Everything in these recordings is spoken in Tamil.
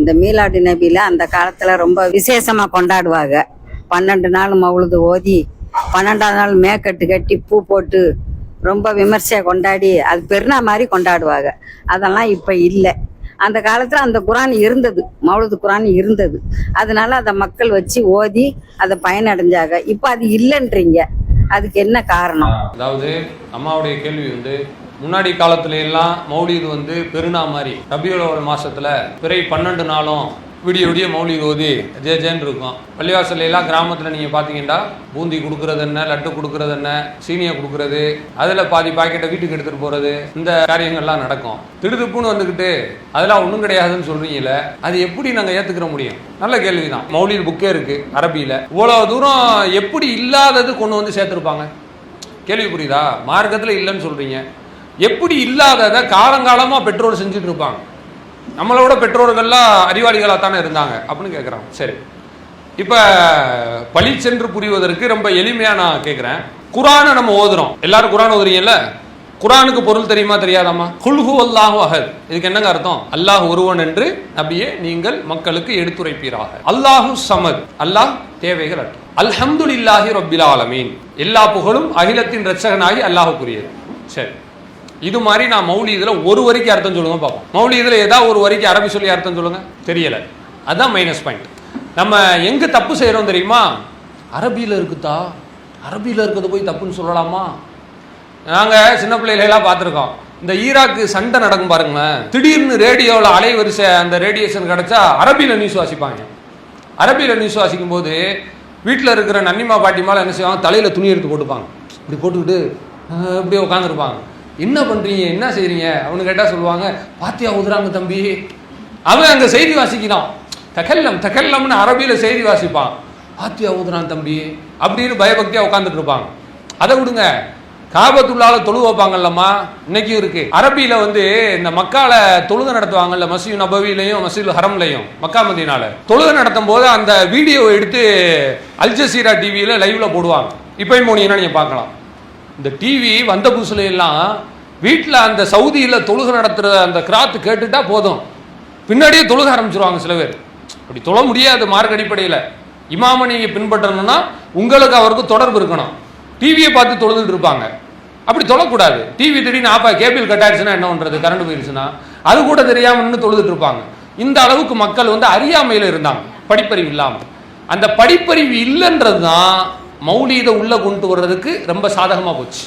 இந்த மீலாடு நபியில அந்த காலத்துல ரொம்ப விசேஷமா கொண்டாடுவாங்க. 12 நாள் மவுளுது ஓதி 12ஆவது நாள் மேக்கட்டு கட்டி பூ போட்டு ரொம்ப விமர்சையா கொண்டாடி அது பெருநா மாதிரி கொண்டாடுவாங்க. அதெல்லாம் இப்ப இல்லை. அந்த காலத்துல அந்த குரான் இருந்தது, மவுளுது குரான் இருந்தது. அதனால அதை மக்கள் வச்சு ஓதி அதை பயனடைஞ்சாங்க. இப்ப அது இல்லைன்றீங்க, அதுக்கு என்ன காரணம்? அதாவது அம்மாவுடைய கேள்வி முன்னாடி காலத்துல எல்லாம் மௌலிது பெருநா மாதிரி ரபியுல் அவல் மாசத்துல பிறை 12 நாளும் விடிய மௌலிது ஓதி ஜேன்னு இருக்கும். பள்ளிவாசல் எல்லாம் கிராமத்துல நீங்க பாத்தீங்கன்னா பூந்தி கொடுக்கறது என்ன, லட்டு கொடுக்கறது என்ன, சீனியை கொடுக்கறது, அதுல பாதி பாக்கெட்டை வீட்டுக்கு எடுத்துட்டு போறது, இந்த காரியங்கள்லாம் நடக்கும். திடுதுப்புன்னு வந்துகிட்டு அதெல்லாம் ஒன்றும் கிடையாதுன்னு சொல்றீங்கல்ல, அது எப்படி நாங்க ஏத்துக்கிற முடியும்? நல்ல கேள்விதான். மௌலிது புக்கே இருக்கு அரபியில. இவ்வளவு தூரம் எப்படி இல்லாதது கொண்டு வந்து சேர்த்திருப்பாங்க? கேள்வி புரியுதா? மார்க்கத்துல இல்லைன்னு சொல்றீங்க, எப்படி இல்லாததை காலங்காலமா பெற்றோர் செஞ்சுட்டு இருப்பாங்க. நம்மளோட பெற்றோர்கள்லாம் அறிவாளிகளாக தானே இருந்தாங்க அப்படின்னு கேட்குறாங்க. சரி, இப்போ பழி சென்று புரிவதற்கு ரொம்ப எளிமையாக நான் கேட்குறேன். குரானை நம்ம ஓதுறோம், எல்லாரும் குரான் ஓதுறீங்கல்ல, குரானுக்கு பொருள் தெரியுமா தெரியாதாமா? குல்ஹு அல்லாஹு அஹத், இதுக்கு என்னங்க அர்த்தம்? அல்லாஹ் ஒருவன் என்று நபியே நீங்கள் மக்களுக்கு எடுத்துரைப்பீராக. அல்லாஹு சமத், அல்லாஹ் தேவைகள் அற்ற. அல்ஹம்துலில்லாஹி ரப்பில் ஆலமீன், எல்லா புகழும் அகிலத்தின் இரட்சகனாகி அல்லாஹுக்குரியது. சரி, இது மாதிரி நான் மௌலிதுல ஒரு வரிக்கு அர்த்தம் சொல்லுங்க பார்ப்போம். மௌலிதுல ஏதாவது ஒரு வரிக்கு அரபி சொல்லி அர்த்தம் சொல்லுங்க. தெரியல, அதுதான் மைனஸ் பாயிண்ட். நம்ம எங்க தப்பு செய்யறோம் தெரியுமா? அரபியில இருக்குதா, அரபியில இருக்கிறது போய் தப்புன்னு சொல்லலாமா? நாங்க சின்ன பிள்ளைகளெல்லாம் பார்த்துருக்கோம். இந்த ஈராக்கு சண்டை நடக்கும் பாருங்களேன், திடீர்னு ரேடியோவில் அலைவரிசை அந்த ரேடியேஷன் கிடைச்சா அரபியில நியூஸ் வாசிப்பாங்க. அரபியில நியூஸ் வாசிக்கும் போது வீட்டில் இருக்கிற நன்னிமா பாட்டிமால என்ன செய்வாங்க, தலையில துணி எடுத்து போட்டுப்பாங்க, இப்படி போட்டுக்கிட்டு இப்படியே உட்காந்துருப்பாங்க. என்ன பண்றீங்க, என்ன செய்றீங்க அவனு கேட்டா சொல்லுவாங்க, பாத்தியா ஊதுறாங்க தம்பி. அவன் அங்க செய்தி வாசிக்கிறான், தகல்லம் அரபியில செய்தி வாசிப்பான், பாத்தியா ஊதுறான் தம்பி அப்படின்னு பயபக்தியா உட்காந்துட்டு இருப்பாங்க. அதை விடுங்க, காபத்துள்ளால தொழு வைப்பாங்கல்லம்மா, இன்னைக்கும் இருக்கு. அரபியில இந்த மக்கால தொழுகை நடத்துவாங்கல்ல, மஸ்ஜித் நபவிலையும் மஸ்ஜித் ஹரம்லையும் மக்கா மதீனால தொழுகை நடத்தும் போது அந்த வீடியோவை எடுத்து அல் ஜசீரா டிவியில லைவ்ல போடுவாங்க. இப்பயும் போனீங்கன்னா நீங்க பார்க்கலாம். இந்த டிவி வந்த புதுசுல எல்லாம் வீட்டில் அந்த சவுதியில் தொழுகை நடத்துகிற அந்த கிராத்து கேட்டுட்டா போதும், பின்னாடியே தொழுக ஆரம்பிச்சிருவாங்க சில பேர். அப்படி தொழ முடியாது மார்க் அடிப்படையில். இமாமை நீங்கள் பின்பற்றணும்னா உங்களுக்கு அவருக்கு தொடர்பு இருக்கணும். டிவியை பார்த்து தொழுதுட்டு இருப்பாங்க, அப்படி தொழக்கூடாது. டிவி திடீர்னு ஆப்பா கேபிள் கட் ஆயிடுச்சுன்னா என்ன பண்ணுறது, கரண்ட் போயிடுச்சுன்னா அது கூட தெரியாமல் நின்று தொழுதுட்டு இருப்பாங்க. இந்த அளவுக்கு மக்கள் அறியாமையில் இருந்தாங்க, படிப்பறிவு இல்லாமல். அந்த படிப்பறிவு இல்லைன்றது தான் மௌலிதை உள்ள கொண்டு வர்றதுக்கு ரொம்ப சாதகமா போச்சு.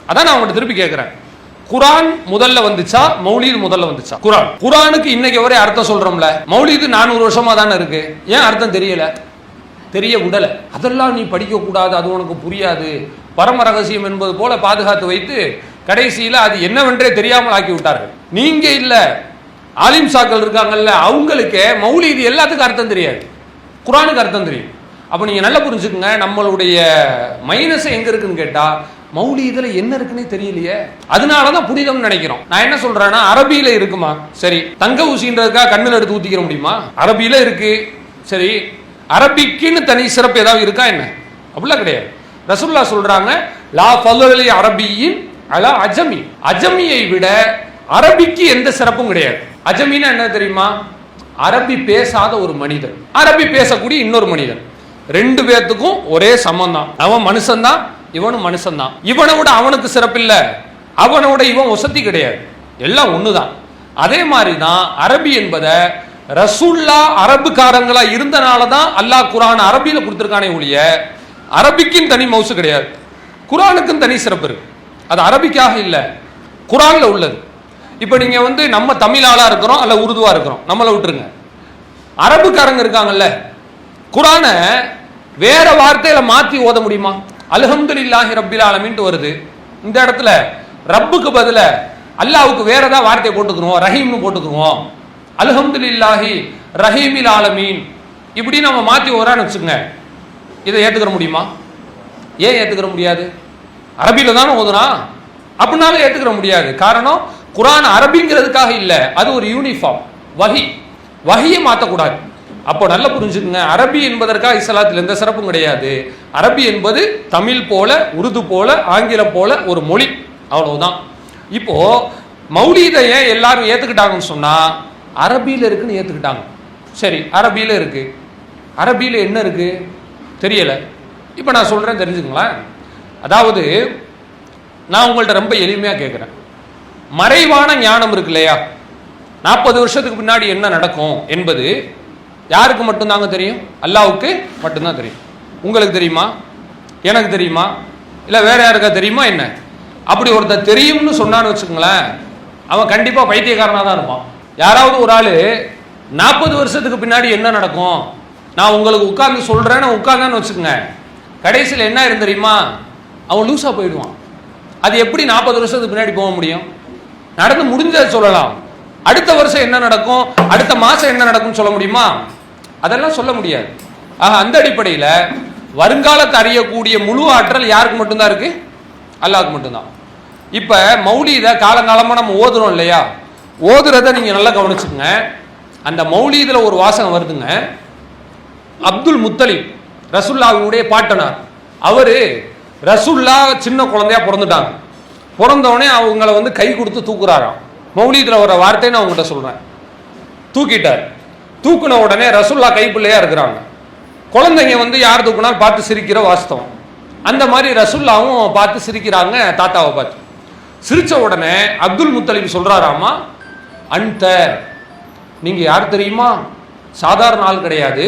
அதான் நான் உங்கள்கிட்ட திருப்பி கேட்கிறேன், குரான் முதல்ல வந்துச்சா மௌலிது முதல்ல வந்துச்சா? குரானுக்கு இன்னைக்கு வரை அர்த்தம் சொல்றோம்ல, மௌலிது 400 வருஷமா தானே இருக்கு, ஏன் அர்த்தம் தெரியல, தெரிய விடல? அதெல்லாம் நீ படிக்க கூடாது, அது உனக்கு புரியாது, பரம ரகசியம் என்பது போல பாதுகாத்து வைத்து கடைசியில அது என்னவென்றே தெரியாமல் ஆக்கி விட்டார்கள். நீங்க இல்ல, ஆலிம் சாக்கள் இருக்காங்கல்ல, அவங்களுக்கு மௌலிது எல்லாத்துக்கும் அர்த்தம் தெரியாது, குரானுக்கு அர்த்தம் தெரியும். அப்போ நீங்கள் நல்லா புரிஞ்சுக்குங்க, நம்மளுடைய மைனஸ் எங்கே இருக்குன்னு கேட்டால் மௌலிதுல என்ன இருக்குன்னே தெரியலையே, அதனால தான் புனிதம்னு நினைக்கிறோம். நான் என்ன சொல்கிறேன்னா, அரபியில் இருக்குமா, சரி, தங்க ஊசின்றதுக்காக கண்ணில் எடுத்து ஊற்றிக்கிற முடியுமா? அரபியில் இருக்கு, சரி, அரபிக்குன்னு தனி சிறப்பு ஏதாவது இருக்கா என்ன? அப்படிலாம் கிடையாது. ரசூலுல்லாஹ் சொல்கிறாங்க, லா ஃபதுலி அரபியின் அலா அஜமி, அஜமியை விட அரபிக்கு எந்த சிறப்பும் கிடையாது. அஜமின்னா என்ன தெரியுமா? அரபி பேசாத ஒரு மனிதன், அரபி பேசக்கூடிய இன்னொரு மனிதன், ரெண்டு பேர்த்துக்கும் ஒரே சமம் தான். அவன் மனுஷன் தான், இவனும் மனுஷன் தான். இவனை விட அவனுக்கு சிறப்பில்லை, அவனை விட இவன் வசதி கிடையாது, எல்லாம் ஒண்ணுதான். அதே மாதிரி தான் அரபி என்பதை ரசூல்லா அரபுக்காரங்களா இருந்தனால தான் அல்லாஹ் குரான் அரபியில கொடுத்திருக்கானே ஒழிய அரபிக்கும் தனி மவுசு கிடையாது, குரானுக்கும் தனி சிறப்பு இருக்கு. அது அரபிக்காக இல்லை, குரான்ல உள்ளது. இப்ப நீங்க நம்ம தமிழ் ஆளா இருக்கிறோம் அல்ல உருதுவா இருக்கிறோம், நம்மளை விட்டுருங்க. அரபுக்காரங்க இருக்காங்கல்ல, குரான வேற வார்த்தையில மாத்தி ஓத முடியுமா? அல்ஹம்துலில்லாஹி ரப்பில் ஆலமீன் வருது, இந்த இடத்துல ரப்புக்கு பதில அல்லாஹ்வுக்கு வேற ஏதாவது வார்த்தையை போட்டுக்குவோம், ரஹீம்னு போட்டுக்குவோம். அல்ஹம்துலில்லாஹி ரஹீமில் ஆலமீன் இப்படி நம்ம மாத்தி ஓரான்னு வச்சுங்க, இதை ஏத்துக்கிற முடியுமா? ஏன் ஏத்துக்கிற முடியாது? அரபியில தானே ஓதுனா, அப்படின்னாலும் ஏத்துக்கிற முடியாது. காரணம், குரான் அரபிங்கிறதுக்காக இல்லை, அது ஒரு யூனிஃபார்ம் வஹி, வஹியை மாற்றக்கூடாது. அப்போ நல்லா புரிஞ்சுக்குங்க, அரபி என்பதற்காக இஸ்லாத்தில் எந்த சிறப்பும் கிடையாது. அரபி என்பது தமிழ் போல, உருது போல, ஆங்கிலம் போல ஒரு மொழி, அவ்வளவுதான். இப்போ மௌலிதை எல்லாரும் ஏத்துக்கிட்டாங்கன்னு சொன்னா அரபியில இருக்குன்னு ஏத்துக்கிட்டாங்க. சரி, அரபியில் இருக்கு. அரபியில் என்ன இருக்கு தெரியலை. இப்போ நான் சொல்கிறேன், தெரிஞ்சுங்களேன். அதாவது நான் உங்கள்கிட்ட ரொம்ப எளிமையாக கேட்குறேன். மறைவான ஞானம் இருக்கு இல்லையா, 40 வருஷத்துக்கு பின்னாடி என்ன நடக்கும் என்பது யாருக்கு மட்டும்தாங்க தெரியும்? அல்லாஹ்வுக்கு மட்டும்தான் தெரியும். உங்களுக்கு தெரியுமா? எனக்கு தெரியுமா? இல்லை வேற யாருக்கா தெரியுமா என்ன? அப்படி ஒருத்தர் தெரியும்னு சொன்னான்னு வச்சுக்கோங்களேன், அவன் கண்டிப்பாக பைத்தியக்காரனாக தான் இருப்பான். யாராவது ஒரு ஆள் 40 வருஷத்துக்கு பின்னாடி என்ன நடக்கும் நான் உங்களுக்கு உட்கார்ந்து சொல்கிறேன்னு உட்கார்ந்தான்னு வச்சுக்கோங்க, கடைசியில் என்ன இருந்து தெரியுமா, அவன் லூஸாக போயிடுவான். அது எப்படி 40 வருஷத்துக்கு பின்னாடி போக முடியும்? நடந்து முடிஞ்சதை சொல்லலாம், அடுத்த வருஷம் என்ன நடக்கும், அடுத்த மாதம் என்ன நடக்கும்னு சொல்ல முடியுமா? அதெல்லாம் சொல்ல முடியாது. ஆக அந்த அடிப்படையில் வருங்காலத்தை அறியக்கூடிய முழு ஆற்றல் யாருக்கு மட்டும்தான் இருக்கு? அல்லாஹ்வுக்கு மட்டும்தான். இப்போ மௌலீத காலங்காலமாக நம்ம ஓதுறோம் இல்லையா, ஓதுறதை நீங்கள் நல்லா கவனிச்சுக்கங்க. அந்த மௌலீதில் ஒரு வாசகம் வருதுங்க. அப்துல் முத்தலிப் ரசூலுல்லாஹ்வுடைய பாட்டனார், அவர் ரசூலுல்லா சின்ன குழந்தையா பிறந்துட்டாங்க. பிறந்தவொடனே அவங்கள வந்து கை கொடுத்து தூக்குறாராம். மௌலீதில் வர வார்த்தையை நான் உங்கள்கிட்ட சொல்கிறேன். தூக்கிட்டார். தூக்குன உடனே ரசூலுல்லா கைப்பிள்ளையா இருக்கிறாங்க. குழந்தைங்க வந்து யார் தூக்குனாலும் பார்த்து சிரிக்கிற வாஸ்தவம். அந்த மாதிரி ரசூலுல்லாவும் பார்த்து சிரிக்கிறாங்க தாத்தாவை பார்த்து. சிரிச்ச உடனே அப்துல் முத்தலிப் சொல்றாராமா, அந்த நீங்க யார் தெரியுமா? சாதாரண ஆள் கிடையாது.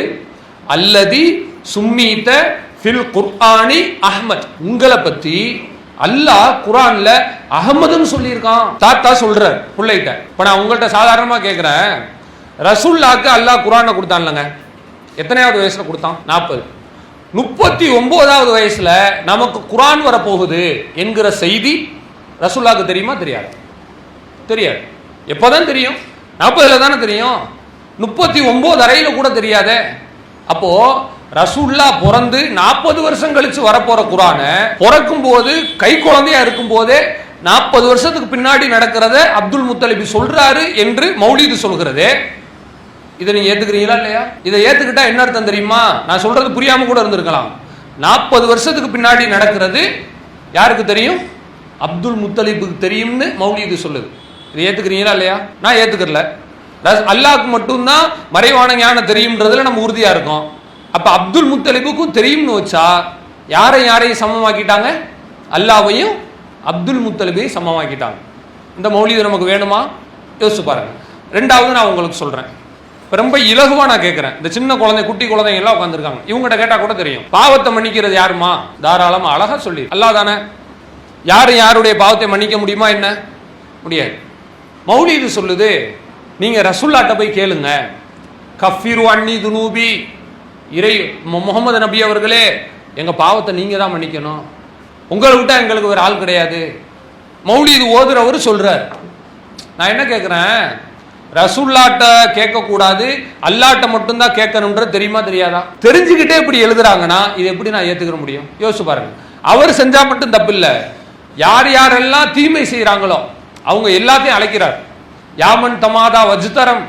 அல்லதி சும்மீத ஃபில் குர்ஆனி அஹ்மத், உங்களை பத்தி அல்லாஹ் குர்ஆன்ல அஹ்மதுன்னு சொல்லியிருக்கான். தாத்தா சொல்றார் பிள்ளைகிட்ட. இப்ப நான் உங்கள்கிட்ட சாதாரணமா கேட்கிறேன், ரசூலுல்லாஹ்க்கு அல்லாஹ் குர்ஆனை கொடுத்தான்லங்க, எத்தனையாவது வயசுல கொடுத்தான்? 40. 39வது வயசுல நமக்கு குர்ஆன் வரப்போகுது என்கிற செய்தி ரசூலுல்லாஹ்க்கு தெரியுமா? தெரியாது. தெரியாது. எப்போதான் தெரியும்? 40ல தானே தெரியும். 39 அறையில கூட தெரியாதே. அப்போ ரசூலுல்லாஹ் பிறந்து 40 வருஷம் கழிச்சு வரப்போற குர்ஆனை பிறக்கும் போது கை குழந்தையா இருக்கும் போதே 40 வருஷத்துக்கு பின்னாடி நடக்கிறத அப்துல் முத்தலிப் சொல்றாரு என்று மௌலீது சொல்கிறதே, இதை நீங்க ஏத்துக்கிறீங்களா இல்லையா? இதை ஏத்துக்கிட்டா என்ன அர்த்தம் தெரியுமா? நான் சொல்றது புரியாம கூட இருந்திருக்கலாம். 40 வருஷத்துக்கு பின்னாடி நடக்கிறது யாருக்கு தெரியும்? அப்துல் முத்தலிபுக்கு தெரியும்னு மௌலீது சொல்லுது. இதை ஏத்துக்கிறீங்களா இல்லையா? நான் ஏத்துக்கல. அல்லாஹ்க்கு மட்டும்தான் மறைவான ஞானம் தெரியும்ன்றதுல நம்ம உறுதியா இருக்கோம். அப்ப அப்துல் முத்தலிபுக்கும் தெரியும்னு வச்சா யாரையும் சமமாக்கிட்டாங்க? அல்லாஹ்வையும் அப்துல் முத்தலிபையும் சமமாக்கிட்டாங்க. இந்த மௌலீது நமக்கு வேணுமா? யோசிச்சு பாருங்க. ரெண்டாவது நான் உங்களுக்கு சொல்றேன், ரொம்ப இலகுவா நான் கேட்கிறேன். இந்த சின்ன குழந்தை குட்டி குழந்தைங்க எல்லாம் உட்காந்துருக்காங்க, இவங்ககிட்ட கேட்டா கூட தெரியும். பாவத்தை மன்னிக்கிறது யாருமா? தாராளமா அழகா சொல்லி அல்லாஹ் தானே. யாரும் யாருடைய பாவத்தை மன்னிக்க முடியுமா? என்ன முடியாது. மௌலீது சொல்லுது, நீங்க ரசூலுல்லாஹ்ட்ட போய் கேளுங்க, கஃபிரு அன்னி துனூபி, இறை முகமது நபி அவர்களே எங்க பாவத்தை நீங்க தான் மன்னிக்கணும், உங்களை விட்டா எங்களுக்கு வேற ஆள் கிடையாது. மௌலீது ஓதுறவர் சொல்றார். நான் என்ன கேட்கிறேன், ரசூலுல்லாஹ்ட்ட கேட்கக்கூடாது, அல்லாஹ்ட்ட மட்டும்தான் கேட்கணும்ன்றது தெரியுமா தெரியாதா? தெரிஞ்சுக்கிட்டே இப்படி எழுதுறாங்கன்னா இது எப்படி நான் ஏத்துக்கிற முடியும்? யோசிச்சு பாருங்க. அவர் செஞ்சா மட்டும் தப்பு இல்லை, யார் யாரெல்லாம் தீமை செய்யறாங்களோ அவங்க எல்லாத்தையும் அழைக்கிறார். யாமன் தமாதா வஜ்தரம்,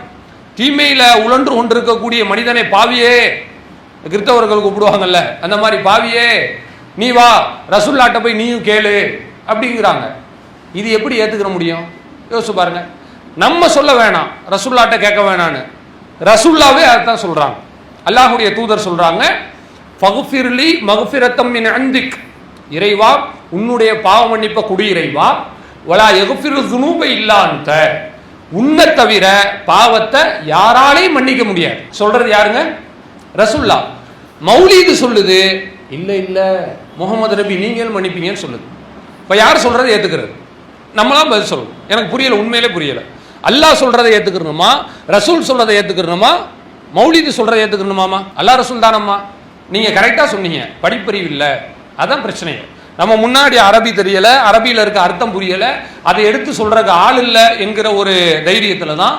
தீமையில உழன்று கொண்டிருக்கக்கூடிய மனிதனை பாவியே, கிறிஸ்தவர்கள் கூப்பிடுவாங்கல்ல அந்த மாதிரி, பாவியே நீ வா ரசூலுல்லாஹ்ட்ட போய் நீயும் கேளு அப்படிங்கிறாங்க. இது எப்படி ஏத்துக்கிற முடியும்? யோசிச்சு பாருங்க. நம்ம சொல்ல வேணாம் ரசூலுல்லாஹ்ட்ட கேட்க வேணான்னு, ரசூலுல்லாஹ்வே அதான் சொல்றாங்க. அல்லாஹ்வுடைய தூதர் சொல்றாங்க, ஃபக்ஃபிர்லி மக்ஃபிரத்தம் மின் இன்திக், இறைவா உன்னுடைய பாவ மன்னிப்பை குடி இறைவா, வலா யக்ஃபிரு ஸுனூப இல்லா அன்த, உன்னை தவிர பாவத்தை யாராலையும் மன்னிக்க முடியாது. சொல்றது யாருங்க? ரசூலுல்லாஹ். மௌலீது சொல்லுது, இல்ல இல்ல முகமது நபி நீங்கள் மன்னிப்பீங்கன்னு சொல்லுது. இப்ப யார் சொல்றதை ஏத்துக்கிறது? நம்மளாம் பதில் சொல்லணும். எனக்கு புரியல, உண்மையிலே புரியல. அல்லாஹ் சொல்றதை ஏத்துக்கணுமா, ரசூல் சொல்றதை ஏத்துக்கணுமா, மௌலீது சொல்றதை ஏத்துக்கணுமாமா? அல்லாஹ் ரசூல் தானம்மா. நீங்க கரெக்டா சொன்னீங்க, படிப்பறிவு இல்லை, அதான் பிரச்சனை. நம்ம முன்னாடி அரபி தெரியல, அரபியில் இருக்க அர்த்தம் புரியல, அதை எடுத்து சொல்றதுக்கு ஆள் இல்லை என்கிற ஒரு தைரியத்துல தான்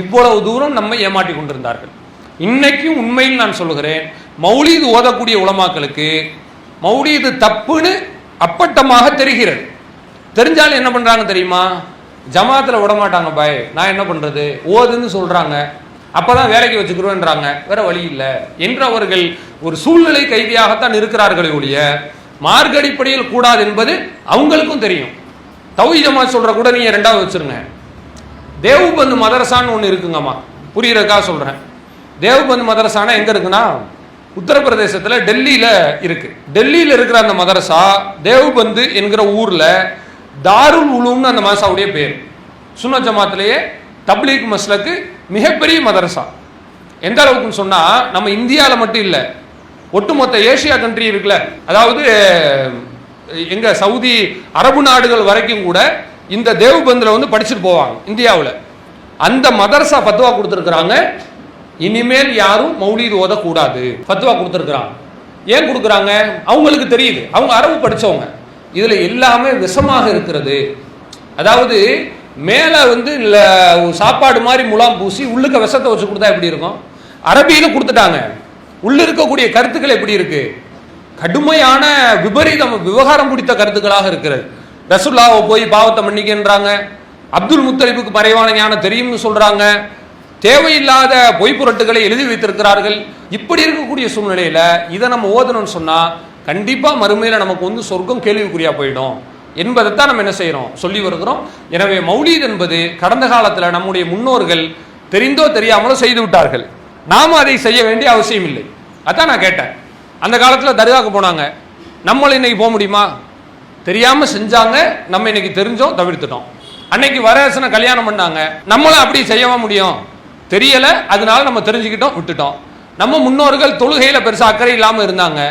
இவ்வளவு தூரம் நம்ம ஏமாற்றி கொண்டிருந்தார்கள். இன்னைக்கும் உண்மையில் நான் சொல்லுகிறேன், மௌலீது ஓதக்கூடிய உலமாக்களுக்கு மௌலீது தப்புன்னு அப்பட்டமாக தெரிகிறது. தெரிஞ்சாலும் என்ன பண்றாங்க தெரியுமா? ஜமாத்துல விட மாட்டாங்க. பாய் நான் என்ன பண்றது, ஓதுன்னு சொல்றாங்க, அப்பதான் வேலைக்கு வச்சுக்கிறோன்றாங்க, வேற வழி இல்லை என்று அவர்கள் ஒரு சூழ்நிலை கைதியாகத்தான் இருக்கிறார்களே ஒழிய மார்க்க அடிப்படையில் கூடாது என்பது அவங்களுக்கும் தெரியும். தௌஹீத் ஜமாத் சொல்ற கூட நீங்க ரெண்டாவது வச்சிருங்க. தேவ்பந்து மதரசான்னு ஒன்று இருக்குங்கம்மா, புரியுறக்கா சொல்றேன். தேவ்பந்த் மதரசானா எங்க இருக்குன்னா உத்தரப்பிரதேசத்துல டெல்லியில இருக்கு. டெல்லியில இருக்கிற அந்த மதரசா தேவ்பந்து என்கிற ஊர்ல தாருல் உலூம்னு அந்த மதரசாவுடைய பேர். சுன்னத் ஜமாத்திலேயே தப்லீக் மஸ்லக்கு மிகப்பெரிய மதரசா. எந்த அளவுக்குன்னு சொன்னா நம்ம இந்தியாவில் மட்டும் இல்லை, ஒட்டுமொத்த ஏசியா கண்ட்ரி இருக்குல்ல, அதாவது எங்க சவுதி அரபு நாடுகள் வரைக்கும் கூட இந்த தேவ்பந்தில் வந்து படிச்சுட்டு போவாங்க இந்தியாவில். அந்த மதரசா ஃபத்வா கொடுத்துருக்குறாங்க, இனிமேல் யாரும் மௌலீது ஓதக்கூடாது ஃபத்வா கொடுத்துருக்குறாங்க. ஏன் கொடுக்குறாங்க? அவங்களுக்கு தெரியுது, அவங்க அரபு படித்தவங்க, இதில் எல்லாமே விஷமாக இருக்கிறது. அதாவது மேலே வந்து சாப்பாடு மாதிரி முலாம் பூசி உள்ளுக்க விஷத்தை வச்சு கொடுத்தா எப்படி இருக்கும்? அரபியில் கொடுத்துட்டாங்க. உள்ள இருக்கக்கூடிய கருத்துக்கள் எப்படி இருக்கு? கடுமையான விபரீதம், விவகாரம் பிடித்த கருத்துக்களாக இருக்கிறது. ரசூலுல்லாஹ் போய் பாவத்தை மன்னிக்கின்றாங்க, அப்துல் முத்தலிபுக்கு மறைவான ஞானம் தெரியும்னு சொல்றாங்க, தேவையில்லாத பொய்ப்புரட்டுகளை எழுதி வைத்திருக்கிறார்கள். இப்படி இருக்கக்கூடிய சூழ்நிலையில இதை நம்ம ஓதணும்னு சொன்னா கண்டிப்பா மறுமையில நமக்கு வந்து சொர்க்கம் கேள்விக்குறியா போயிடும் என்பதைத்தான் நம்ம என்ன செய்யறோம், சொல்லி வருகிறோம். எனவே மௌலீத் என்பது கடந்த காலத்தில் நம்முடைய முன்னோர்கள் தெரிந்தோ தெரியாமலோ செய்து விட்டார்கள். நாம அதை செய்ய வேண்டிய அவசியம் இல்லை. அதான் நான் கேட்டேன், அந்த காலத்தில் தர்காவுக்கு போனாங்க, நம்மளும் இன்னைக்கு போக முடியுமா? தெரியாம செஞ்சாங்க, நம்ம இன்னைக்கு தெரிஞ்சோம், தவிர்த்துட்டோம். அன்னைக்கு வரதட்சணை கல்யாணம் பண்ணாங்க, நம்மளும் அப்படி செய்யவா முடியும்? தெரியல, அதனால நம்ம தெரிஞ்சுக்கிட்டோம், விட்டுட்டோம். நம்ம முன்னோர்கள் தொழுகையில பெருசா அக்கறை இல்லாம இருந்தாங்க,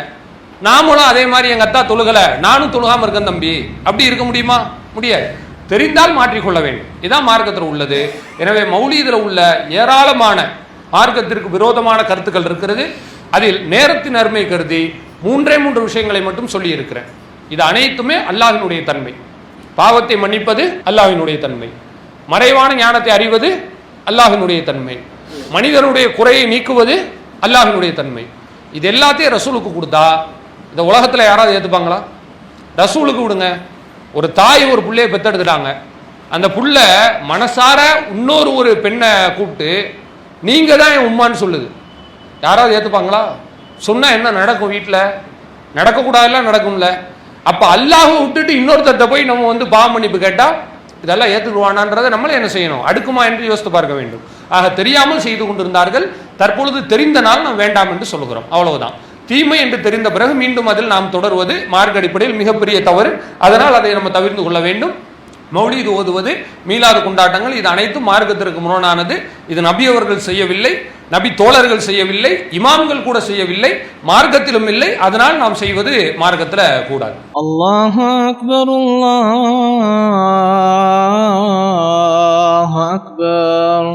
நாமளும் அதே மாதிரி எங்க அத்தா தொழுகலை, நானும் தொழுகாம இருக்கேன் தம்பி, அப்படி இருக்க முடியுமா? முடியாது. தெரிந்தால் மாற்றிக்கொள்ள வேண்டும். இதான் மார்க்கத்தில் உள்ளது. எனவே மௌலீதில் உள்ள ஏராளமான மார்க்கத்திற்கு விரோதமான கருத்துக்கள் இருக்கிறது. அதில் நேரத்தின் அருமை கருதி 3 விஷயங்களை மட்டும் சொல்லி இருக்கிறேன். இது அனைத்துமே அல்லாஹ்வினுடைய தன்மை. பாவத்தை மன்னிப்பது அல்லாஹ்வினுடைய தன்மை, மறைவான ஞானத்தை அறிவது அல்லாஹ்வினுடைய தன்மை, மனிதனுடைய குறையை நீக்குவது அல்லாஹ்வினுடைய தன்மை. இது எல்லாத்தையும் ரசூலுக்கு கொடுத்தா இந்த உலகத்தில் யாராவது ஏற்றுப்பாங்களா? ரசூலுக்கு விடுங்க. ஒரு தாய் ஒரு புள்ளையை பெத்தெடுத்துட்டாங்க, அந்த புள்ள மனசார இன்னொரு பெண்ணை கூப்பிட்டு நீங்க தான் என் உம்மான்னு சொல்லுது, யாராவது ஏற்றுப்பாங்களா? சொன்னா என்ன நடக்கும்? வீட்டில் நடக்கக்கூடாதுலாம் நடக்கும்ல. அப்ப அல்லாஹ்வை விட்டுட்டு இன்னொருத்தட்ட போய் நம்ம வந்து பாவ மன்னிப்பு கேட்டா இதெல்லாம் ஏற்றுக்குவானான்றதை நம்மளே என்ன செய்யணும், அடுக்குமா என்று யோசித்து பார்க்க வேண்டும். ஆக தெரியாமல் செய்து கொண்டிருந்தார்கள், தற்பொழுது தெரிந்தனால் நாம் வேண்டாம் என்று சொல்லுகிறோம், அவ்வளவுதான். தீமை என்று தெரிந்த பிறகு மீண்டும் அதில் நாம் தொடர்வது மார்க்க அடிப்படையில் மிகப்பெரிய தவறு. அதனால் அதை நம்ம தவிர்த்து கொள்ள வேண்டும். மௌலீது ஓதுவது, மீலாது கொண்டாட்டங்கள், இது அனைத்தும் மார்க்கத்திற்கு முரணானது. இது நபி அவர்கள் செய்யவில்லை, நபி தோழர்கள் செய்யவில்லை, இமாம்கள் கூட செய்யவில்லை, மார்க்கத்திலும் இல்லை. அதனால் நாம் செய்வது மார்க்கத்தில் கூடாது. அல்லாஹு அக்பர், அல்லாஹு அக்பர்.